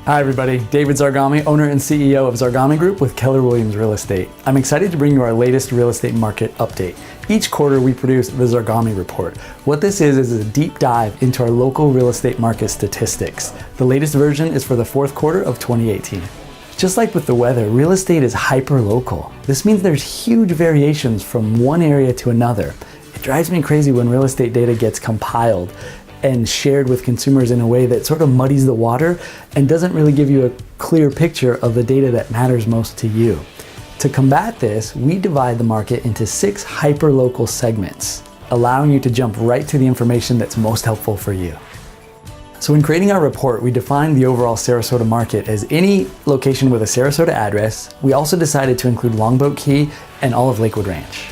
Hi everybody, David Zarghami, owner and CEO of Zarghami Group with Keller Williams Real Estate. I'm excited to bring you our latest real estate market update. Each quarter we produce the Zarghami Report. What this is a deep dive into our local real estate market statistics. The latest version is for the fourth quarter of 2018. Just like with the weather, real estate is hyper-local. This means there's huge variations from one area to another. It drives me crazy when real estate data gets compiled and shared with consumers in a way that sort of muddies the water and doesn't really give you a clear picture of the data that matters most to you. To combat this, we divide the market into 6 hyper-local segments, allowing you to jump right to the information that's most helpful for you. So in creating our report, we defined the overall Sarasota market as any location with a Sarasota address. We also decided to include Longboat Key and all of Lakewood Ranch.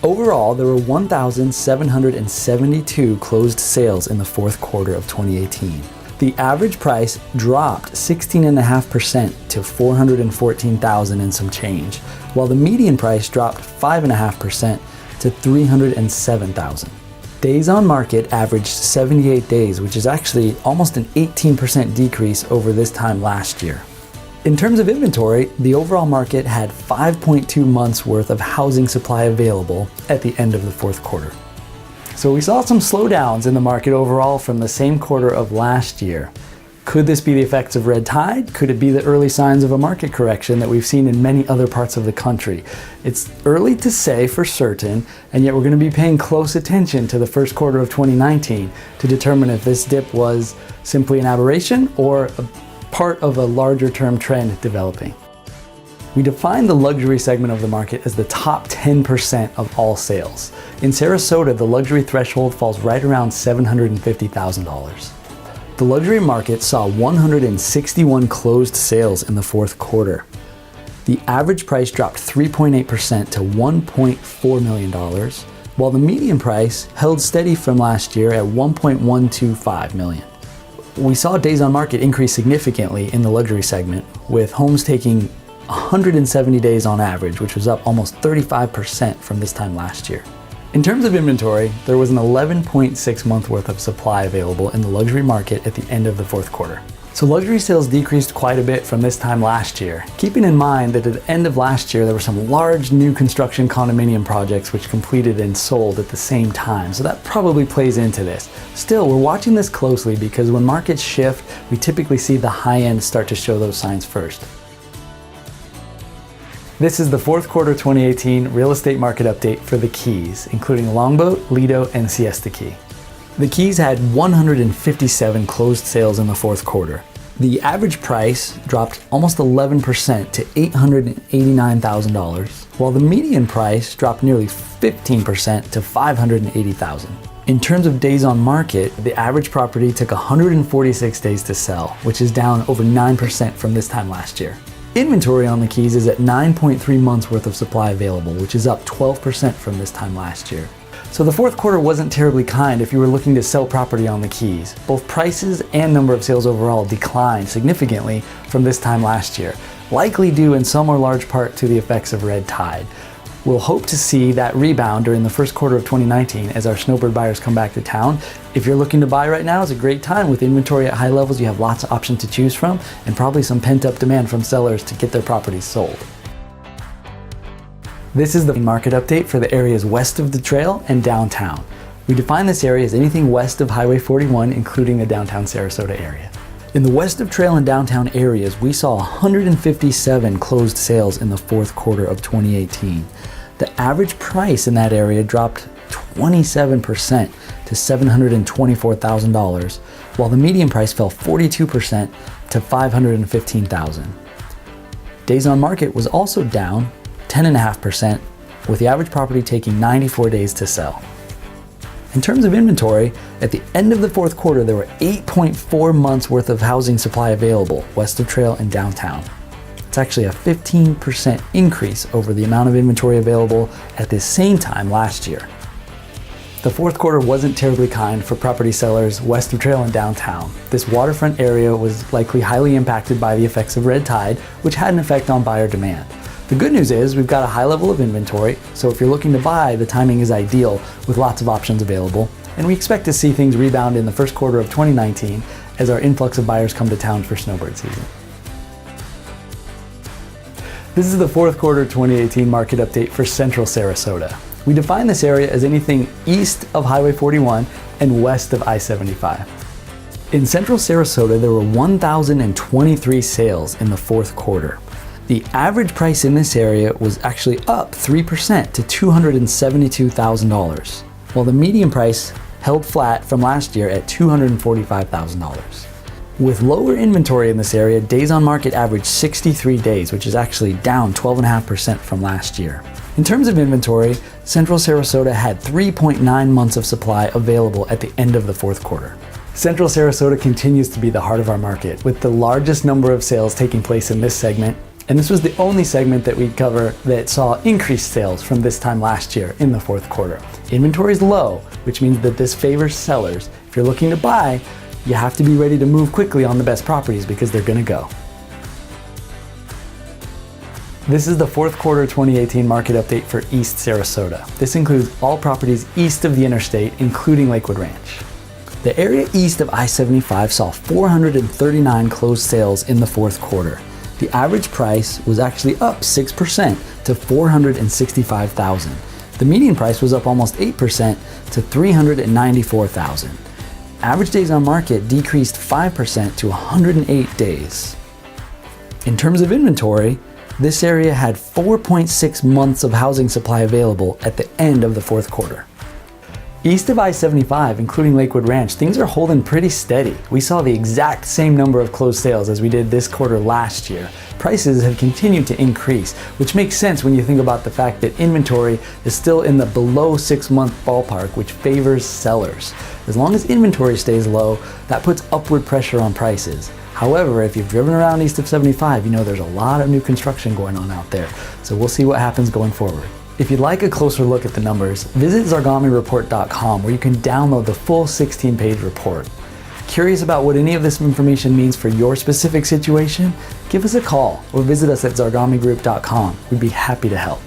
Overall, there were 1,772 closed sales in the fourth quarter of 2018. The average price dropped 16.5% to $414,000 and some change, while the median price dropped 5.5% to $307,000. Days on market averaged 78 days, which is actually almost an 18% decrease over this time last year. In terms of inventory, the overall market had 5.2 months worth of housing supply available at the end of the fourth quarter. So we saw some slowdowns in the market overall from the same quarter of last year. Could this be the effects of red tide? Could it be the early signs of a market correction that we've seen in many other parts of the country? It's early to say for certain, and yet we're going to be paying close attention to the first quarter of 2019 to determine if this dip was simply an aberration or a part of a larger term trend developing. We define the luxury segment of the market as the top 10% of all sales. In Sarasota, the luxury threshold falls right around $750,000. The luxury market saw 161 closed sales in the fourth quarter. The average price dropped 3.8% to $1.4 million, while the median price held steady from last year at $1.125 million. We saw days on market increase significantly in the luxury segment, with homes taking 170 days on average, which was up almost 35% from this time last year. In terms of inventory, there was an 11.6 month worth of supply available in the luxury market at the end of the fourth quarter. So luxury sales decreased quite a bit from this time last year, keeping in mind that at the end of last year there were some large new construction condominium projects which completed and sold at the same time, so that probably plays into this. Still, we're watching this closely because when markets shift, we typically see the high end start to show those signs first. This is the fourth quarter 2018 real estate market update for the Keys, including Longboat, Lido, and Siesta Key. The Keys had 157 closed sales in the fourth quarter. The average price dropped almost 11% to $889,000, while the median price dropped nearly 15% to $580,000. In terms of days on market, the average property took 146 days to sell, which is down over 9% from this time last year. Inventory on the Keys is at 9.3 months worth of supply available, which is up 12% from this time last year. So the fourth quarter wasn't terribly kind if you were looking to sell property on the Keys. Both prices and number of sales overall declined significantly from this time last year, likely due in some or large part to the effects of red tide. We'll hope to see that rebound during the first quarter of 2019 as our snowbird buyers come back to town. If you're looking to buy right now, it's a great time. With inventory at high levels, you have lots of options to choose from and probably some pent-up demand from sellers to get their properties sold. This is the market update for the areas west of the trail and downtown. We define this area as anything west of Highway 41, including the downtown Sarasota area. In the west of trail and downtown areas, we saw 157 closed sales in the fourth quarter of 2018. The average price in that area dropped 27% to $724,000, while the median price fell 42% to $515,000. Days on market was also down 10.5%, with the average property taking 94 days to sell. In terms of inventory, at the end of the fourth quarter, there were 8.4 months worth of housing supply available west of trail and downtown. It's actually a 15% increase over the amount of inventory available at this same time last year. The fourth quarter wasn't terribly kind for property sellers west of trail and downtown. This waterfront area was likely highly impacted by the effects of red tide, which had an effect on buyer demand. The good news is we've got a high level of inventory, so if you're looking to buy, the timing is ideal with lots of options available, and we expect to see things rebound in the first quarter of 2019 as our influx of buyers come to town for snowbird season. This is the fourth quarter 2018 market update for Central Sarasota. We define this area as anything east of Highway 41 and west of I-75. In Central Sarasota, there were 1,023 sales in the fourth quarter. The average price in this area was actually up 3% to $272,000, while the median price held flat from last year at $245,000. With lower inventory in this area, days on market averaged 63 days, which is actually down 12.5% from last year. In terms of inventory, Central Sarasota had 3.9 months of supply available at the end of the fourth quarter. Central Sarasota continues to be the heart of our market, with the largest number of sales taking place in this segment, and this was the only segment that we'd cover that saw increased sales from this time last year in the fourth quarter. Inventory is low, which means that this favors sellers. If you're looking to buy, you have to be ready to move quickly on the best properties because they're gonna go. This is the fourth quarter 2018 market update for East Sarasota. This includes all properties east of the interstate, including Lakewood Ranch. The area east of I-75 saw 439 closed sales in the fourth quarter. The average price was actually up 6% to $465,000. The median price was up almost 8% to $394,000. Average days on market decreased 5% to 108 days. In terms of inventory, this area had 4.6 months of housing supply available at the end of the fourth quarter. East of I-75, including Lakewood Ranch, things are holding pretty steady. We saw the exact same number of closed sales as we did this quarter last year. Prices have continued to increase, which makes sense when you think about the fact that inventory is still in the below 6-month ballpark, which favors sellers. As long as inventory stays low, that puts upward pressure on prices. However, if you've driven around east of 75, you know there's a lot of new construction going on out there. So we'll see what happens going forward. If you'd like a closer look at the numbers, visit ZarghamiReport.com where you can download the full 16-page report. Curious about what any of this information means for your specific situation? Give us a call or visit us at ZarghamiGroup.com. We'd be happy to help.